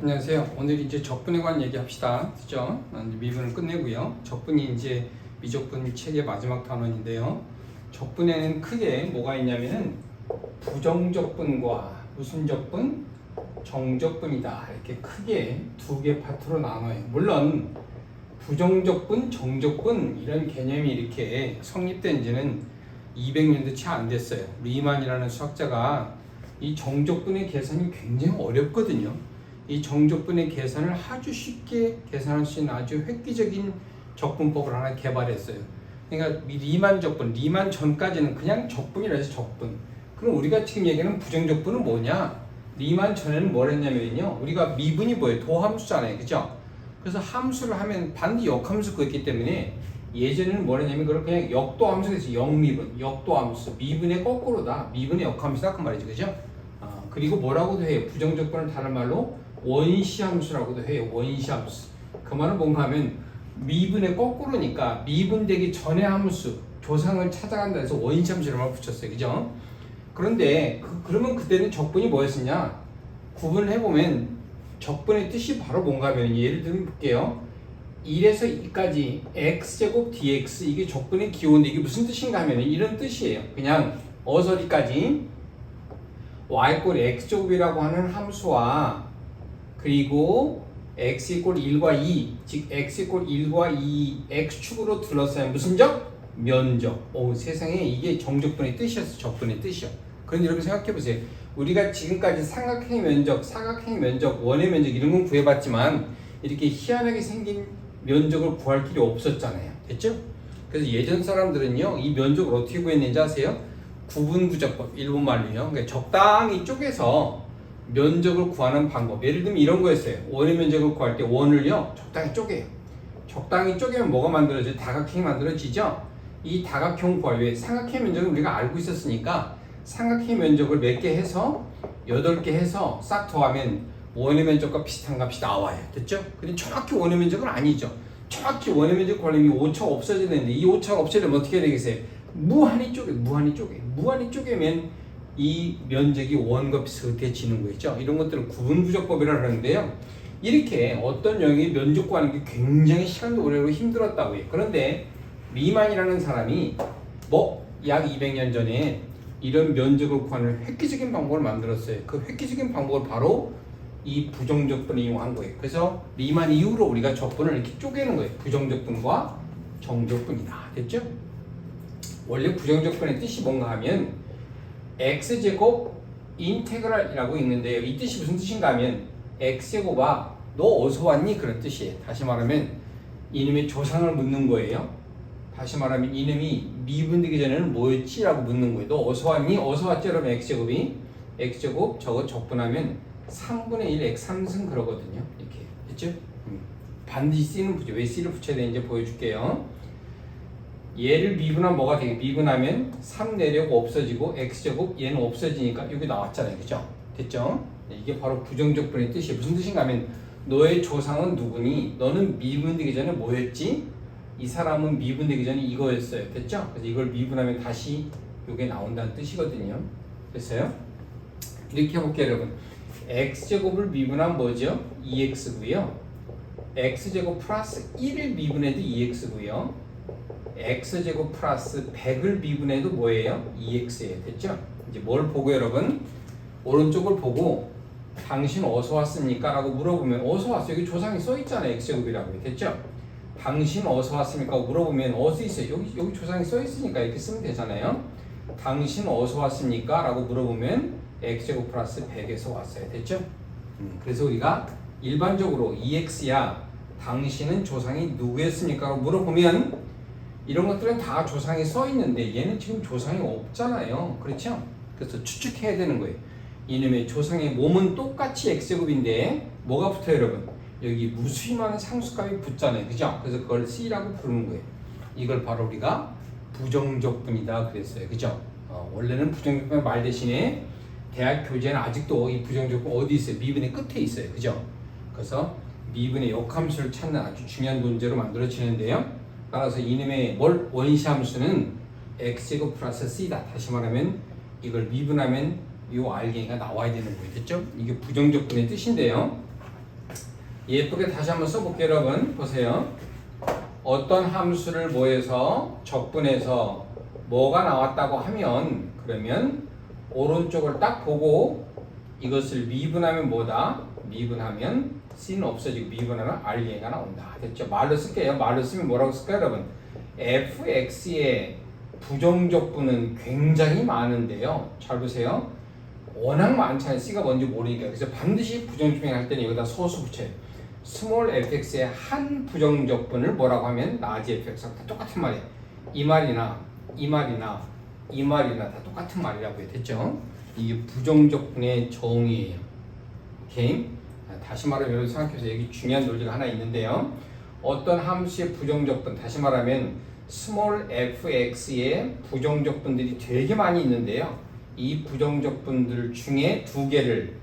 안녕하세요. 오늘 이제 적분에 관한 얘기합시다. 그죠? 미분을 끝내고요. 적분이 이제 미적분 책의 마지막 단원인데요. 적분에는 크게 뭐가 있냐면은 부정적분과 무슨 적분? 정적분이다. 이렇게 크게 두 개 파트로 나눠요. 물론 부정적분, 정적분 이런 개념이 이렇게 성립된 지는 200년도 채 안 됐어요. 리만이라는 수학자가 이 정적분의 계산이 굉장히 어렵거든요. 이 정적분의 계산을 아주 쉽게 계산할 수 있는 아주 획기적인 적분법을 하나 개발했어요. 그러니까 리만 적분, 리만 전까지는 그냥 적분이라 해서 적분. 그럼 우리가 지금 얘기하는 부정적분은 뭐냐? 리만 전에는 뭘 했냐면요. 우리가 미분이 뭐예요? 도함수잖아요. 그죠? 그래서 함수를 하면 반드시 역함수 구했기 때문에 예전에는 뭘 했냐면 그걸 그냥 역도함수가 있어요. 역미분, 역도함수. 미분의 거꾸로다. 미분의 역함수다. 그 말이죠. 그죠? 그리고 뭐라고도 해요? 부정적분을 다른 말로 원시함수라고도 해요. 원시함수. 그 말은 뭔가 하면 미분의 거꾸로니까 미분되기 전의 함수 조상을 찾아간다 해서 원시함수라고 붙였어요. 그죠? 그런데 그러면 그때는 적분이 뭐였었냐? 구분을 해보면 적분의 뜻이 바로 뭔가 하면 예를 들면 볼게요. 1에서 2까지 x제곱 dx 이게 적분의 기호인데 이게 무슨 뜻인가 하면 이런 뜻이에요. 그냥 어서리까지 y x제곱이라고 하는 함수와 그리고 x = 1과 2, 즉 x = 1과 2 x축으로 둘러싸인 무슨 적? 면적. 세상에 이게 정적분의 뜻이었어. 적분의 뜻이요. 그런데 여러분 생각해 보세요. 우리가 지금까지 삼각형의 면적, 사각형의 면적, 원의 면적 이런 건 구해봤지만 이렇게 희한하게 생긴 면적을 구할 길이 없었잖아요. 됐죠? 그래서 예전 사람들은요 이 면적을 어떻게 구했는지 아세요? 구분구조법, 일본 말로요. 그러니까 적당히 쪼개서 면적을 구하는 방법. 예를 들면 이런 거였어요. 원의 면적을 구할 때 원을요 적당히 쪼개요. 적당히 쪼개면 뭐가 만들어져요? 다각형이 만들어지죠. 이 다각형 구할 때 삼각형 면적은 우리가 알고 있었으니까 삼각형 면적을 몇 개 해서 8개 해서 싹 더하면 원의 면적과 비슷한 값이 나와요. 됐죠? 근데 정확히 원의 면적은 아니죠. 정확히 원의 면적 구하려면 이 오차가 없어져야 되는데 이 오차가 없어지려면 어떻게 해야 되겠어요? 무한히 쪼개면 이 면적이 원과 비슷해지는 거죠. 이런 것들을 구분구조법이라고 하는데요. 이렇게 어떤 영역의 면적 구하는 게 굉장히 시간도 오래 걸리고 힘들었다고 해요. 그런데 리만이라는 사람이 약 200년 전에 이런 면적을 구하는 획기적인 방법을 만들었어요. 그 획기적인 방법을 바로 이 부정적분을 이용한 거예요. 그래서 리만 이후로 우리가 적분을 이렇게 쪼개는 거예요. 부정적분과 정적분이다. 됐죠? 원래 부정적분의 뜻이 뭔가 하면 x제곱 인테그랄이라고 있는데요. 이 뜻이 무슨 뜻인가 하면 x제곱아 너 어디서 왔니? 그런 뜻이에요. 다시 말하면 이놈의 조상을 묻는 거예요. 다시 말하면 이놈이 미분되기 전에는 뭐였지? 라고 묻는 거예요. 너 어디서 왔니? 어디서 왔지? 그러면 x제곱이 x제곱 저거 적분하면 3분의 1 x 3승 그러거든요. 이렇게 됐죠? 반드시 C는 붙여. 왜 C를 붙여야 되는지 보여줄게요. 얘를 미분하면 뭐가 되게 미분하면 3 내려고 없어지고 x제곱 얘는 없어지니까 여기 나왔잖아요. 그죠? 됐죠? 이게 바로 부정적분의 뜻이에요. 무슨 뜻인가 하면 너의 조상은 누구니? 너는 미분되기 전에 뭐였지? 이 사람은 미분되기 전에 이거였어요. 됐죠? 그래서 이걸 미분하면 다시 이게 나온다는 뜻이거든요. 됐어요? 이렇게 해볼게요, 여러분. x제곱을 미분하면 뭐죠? 2x고요. x제곱 플러스 1을 미분해도 2x고요. x제곱 플러스 100을 미분해도 뭐예요? 2x예요. 됐죠? 이제 뭘 보고 여러분? 오른쪽을 보고 당신 어디서 왔습니까? 라고 물어보면 어디서 왔어요? 여기 조상이 써있잖아요. x제곱이라고. 됐죠? 당신 어디서 왔습니까? 물어보면 어디 있어요? 여기 조상이 써있으니까 이렇게 쓰면 되잖아요. 당신 어디서 왔습니까? 라고 물어보면 x제곱 플러스 100에서 왔어요. 됐죠? 그래서 우리가 일반적으로 2x야 당신은 조상이 누구였습니까? 라고 물어보면 이런 것들은 다 조상이 써 있는데 얘는 지금 조상이 없잖아요. 그렇죠? 그래서 추측해야 되는 거예요. 이놈의 조상의 몸은 똑같이 x제곱인데 뭐가 붙어요, 여러분? 여기 무수히 많은 상수값이 붙잖아요. 그죠? 그래서 그걸 C라고 부르는 거예요. 이걸 바로 우리가 부정적분이다 그랬어요. 그죠? 원래는 부정적분 말 대신에 대학 교재는 아직도 이 부정적분 어디 있어요? 미분의 끝에 있어요. 그죠? 그래서 미분의 역함수를 찾는 아주 중요한 논제로 만들어지는데요. 따라서 이놈의 원시함수는 x제곱 플러스 c다. 다시 말하면 이걸 미분하면 이 알갱이가 나와야 되는 거예요. 됐죠? 이게 부정적분의 뜻인데요. 예쁘게 다시 한번 써볼게요. 여러분 보세요. 어떤 함수를 뭐해서 적분해서 뭐가 나왔다고 하면 그러면 오른쪽을 딱 보고 이것을 미분하면 뭐다? 미분하면 C는 없어지고 미분하면 RE가 나온다. 됐죠? 말로 쓸게요. 말로 쓰면 뭐라고 쓸까요, 여러분? fx의 부정적분은 굉장히 많은데요. 잘 보세요. 워낙 많잖아요. C가 뭔지 모르니까. 그래서 반드시 부정적분이 할 때는 여기다 소수 붙여요. 스몰 fx의 한 부정적분을 뭐라고 하면 라지 fx하고 다 똑같은 말이에요. 이 말이나 이 말이나 이 말이나 다 똑같은 말이라고 해요. 됐죠? 이게 부정적분의 정의예요. 오케이? 다시 말하면 여러분 생각해서 여기 중요한 논리가 하나 있는데요. 어떤 함수의 부정적분, 다시 말하면 스몰 fx의 부정적분들이 되게 많이 있는데요. 이 부정적분들 중에 두 개를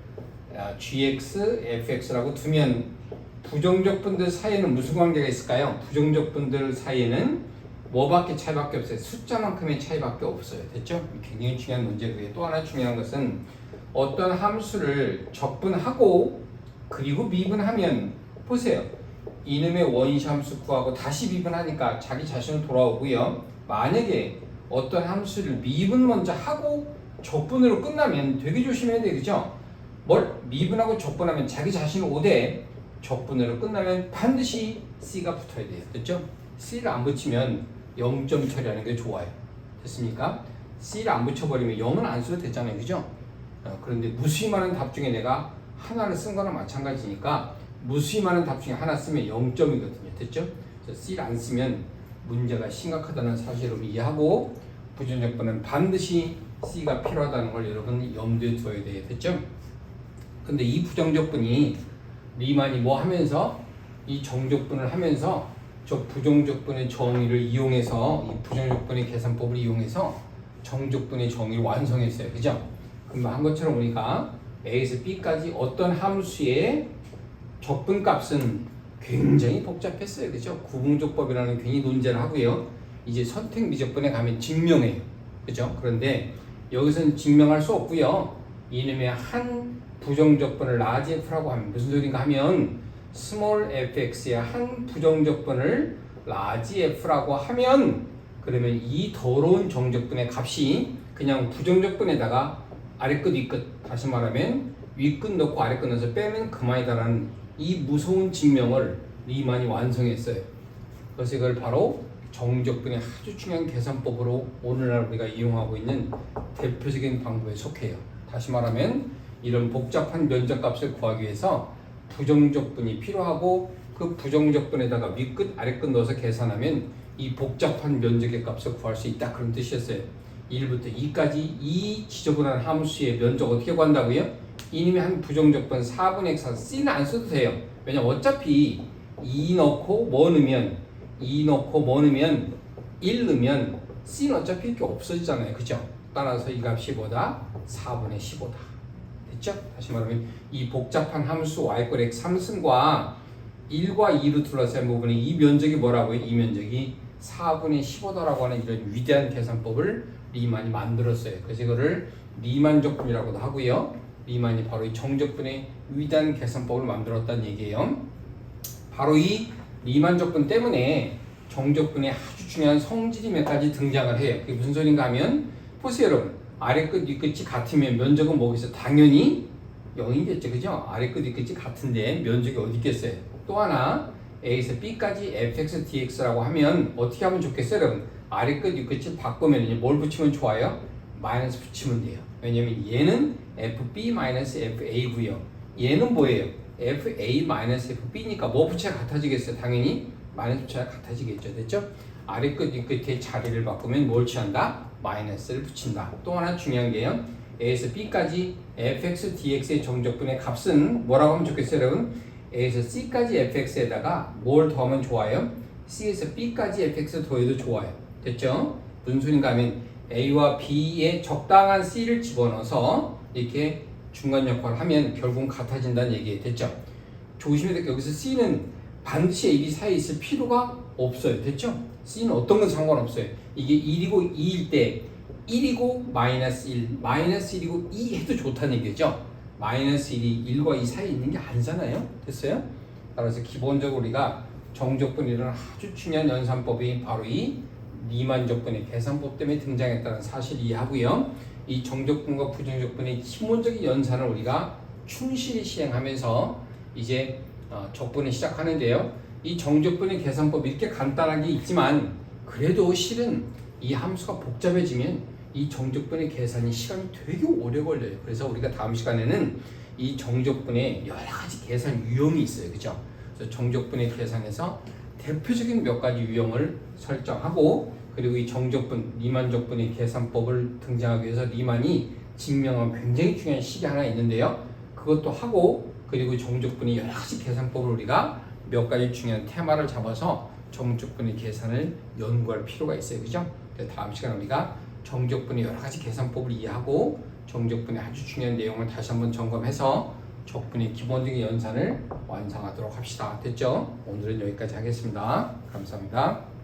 gx, fx라고 두면 부정적분들 사이에는 무슨 관계가 있을까요? 부정적분들 사이에는 뭐밖에 차이밖에 없어요. 숫자만큼의 차이밖에 없어요. 됐죠? 굉장히 중요한 문제고요. 또 하나 중요한 것은 어떤 함수를 적분하고 그리고 미분하면 보세요. 이놈의 원시 함수 구하고 다시 미분하니까 자기 자신은 돌아오고요. 만약에 어떤 함수를 미분 먼저 하고 적분으로 끝나면 되게 조심해야 돼요. 그죠? 뭘 미분하고 적분하면 자기 자신은 5대 적분으로 끝나면 반드시 C가 붙어야 돼요. 됐죠? C를 안 붙이면 0점 처리하는 게 좋아요. 됐습니까? C를 안 붙여버리면 0은 안 써도 되잖아요. 그죠? 그런데 무수히 많은 답 중에 내가 하나를 쓴 거나 마찬가지니까 무수히 많은 답 중에 하나 쓰면 0점이거든요. 됐죠? 그래서 C를 안 쓰면 문제가 심각하다는 사실을 이해하고 부정적분은 반드시 C가 필요하다는 걸 여러분 염두에 둬야 돼요. 됐죠? 근데 이 부정적분이 리만이 뭐 하면서 이 정적분을 하면서 저 부정적분의 정의를 이용해서 이 부정적분의 계산법을 이용해서 정적분의 정의를 완성했어요. 그죠? 그럼 한 것처럼 우리가 A에서 B까지 어떤 함수의 적분값은 굉장히 복잡했어요. 그죠? 구분적법이라는 괜히 논제를 하고요. 이제 선택 미적분에 가면 증명해요. 그죠? 그런데 여기서는 증명할 수 없고요. 이놈의 한 부정적분을 라지 f라고 하면 무슨 소린가 하면 스몰 fx의 한 부정적분을 라지 f라고 하면 그러면 이 더러운 정적분의 값이 그냥 부정적분에다가 아래끝 위끝 다시 말하면 위끝 넣고 아래끝 넣어서 빼면 그만이다라는 이 무서운 증명을 리만이 완성했어요. 그래서 이걸 바로 정적분의 아주 중요한 계산법으로 오늘날 우리가 이용하고 있는 대표적인 방법에 속해요. 다시 말하면 이런 복잡한 면적값을 구하기 위해서 부정적분이 필요하고 그 부정적분에다가 위끝 아래끝 넣어서 계산하면 이 복잡한 면적의 값을 구할 수 있다 그런 뜻이었어요. 1부터 2까지 이 지저분한 함수의 면적 어떻게 구한다고요? 이님이 한 부정적분 4분의 x C는 안 써도 돼요. 왜냐면 어차피 2 넣고 뭐 넣으면 2 넣고 뭐 넣으면 1 넣으면 C는 어차피 이렇게 없어지잖아요. 그죠? 따라서 이 값이 뭐다? 4분의 15다. 됐죠? 다시 말하면 이 복잡한 함수 y꼴 x 3승과 1과 2로 둘러싼 부분에 이 면적이 뭐라고요? 이 면적이 4분의 15도라고 하는 이런 위대한 계산법을 리만이 만들었어요. 그래서 이거를 리만적분이라고도 하고요. 리만이 바로 이 정적분의 위대한 계산법을 만들었다는 얘기예요. 바로 이 리만적분 때문에 정적분의 아주 중요한 성질이 몇 가지 등장을 해요. 그게 무슨 소린가 하면 보세요 여러분. 아래끝 윗끝이 같으면 면적은 뭐겠어요? 당연히 0이겠죠. 그죠? 아래끝 윗끝이 같은데 면적이 어디 있겠어요? 또 하나 A에서 B까지 fx dx라고 하면 어떻게 하면 좋겠어요 여러분? 아래끝 윗끝을 바꾸면 뭘 붙이면 좋아요? 마이너스 붙이면 돼요. 왜냐면 얘는 fb-fa고요. 얘는 뭐예요? fa-fb니까 뭐 붙여야 같아지겠어요? 당연히 마이너스 붙여야 같아지겠죠. 됐죠? 아래끝 윗끝의 자리를 바꾸면 뭘 취한다? 마이너스를 붙인다. 또 하나 중요한 게요. A에서 B까지 fx dx의 정적분의 값은 뭐라고 하면 좋겠어요 여러분? A에서 C까지 fx에다가 뭘 더하면 좋아요? C에서 B까지 fx 더해도 좋아요. 됐죠? 무슨 소린가 하면 A와 B의 적당한 C를 집어넣어서 이렇게 중간 역할을 하면 결국은 같아진다는 얘기예요. 됐죠? 조심해야 될 게 여기서 C는 반드시 A, B 사이에 있을 필요가 없어요. 됐죠? C는 어떤 건 상관없어요. 이게 1이고 2일 때 1이고 마이너스 1, 마이너스 1이고 2 해도 좋다는 얘기죠. 마이너스 1이 1과 2 사이에 있는 게 아니잖아요. 됐어요? 따라서 기본적으로 우리가 정적분이 이런 아주 중요한 연산법이 바로 이 리만 적분의 계산법 때문에 등장했다는 사실을 이해하고요. 이 정적분과 부정적분의 기본적인 연산을 우리가 충실히 시행하면서 이제 적분을 시작하는데요. 이 정적분의 계산법이 이렇게 간단하게 있지만 그래도 실은 이 함수가 복잡해지면 이 정적분의 계산이 시간이 되게 오래 걸려요. 그래서 우리가 다음 시간에는 이 정적분의 여러 가지 계산 유형이 있어요. 그죠? 그래서 정적분의 계산에서 대표적인 몇 가지 유형을 설정하고 그리고 이 정적분, 리만 적분의 계산법을 등장하기 위해서 리만이 증명한 굉장히 중요한 식이 하나 있는데요. 그것도 하고 그리고 정적분의 여러 가지 계산법을 우리가 몇 가지 중요한 테마를 잡아서 정적분의 계산을 연구할 필요가 있어요. 그죠? 다음 시간에 우리가 정적분의 여러 가지 계산법을 이해하고 정적분의 아주 중요한 내용을 다시 한번 점검해서 적분의 기본적인 연산을 완성하도록 합시다. 됐죠? 오늘은 여기까지 하겠습니다. 감사합니다.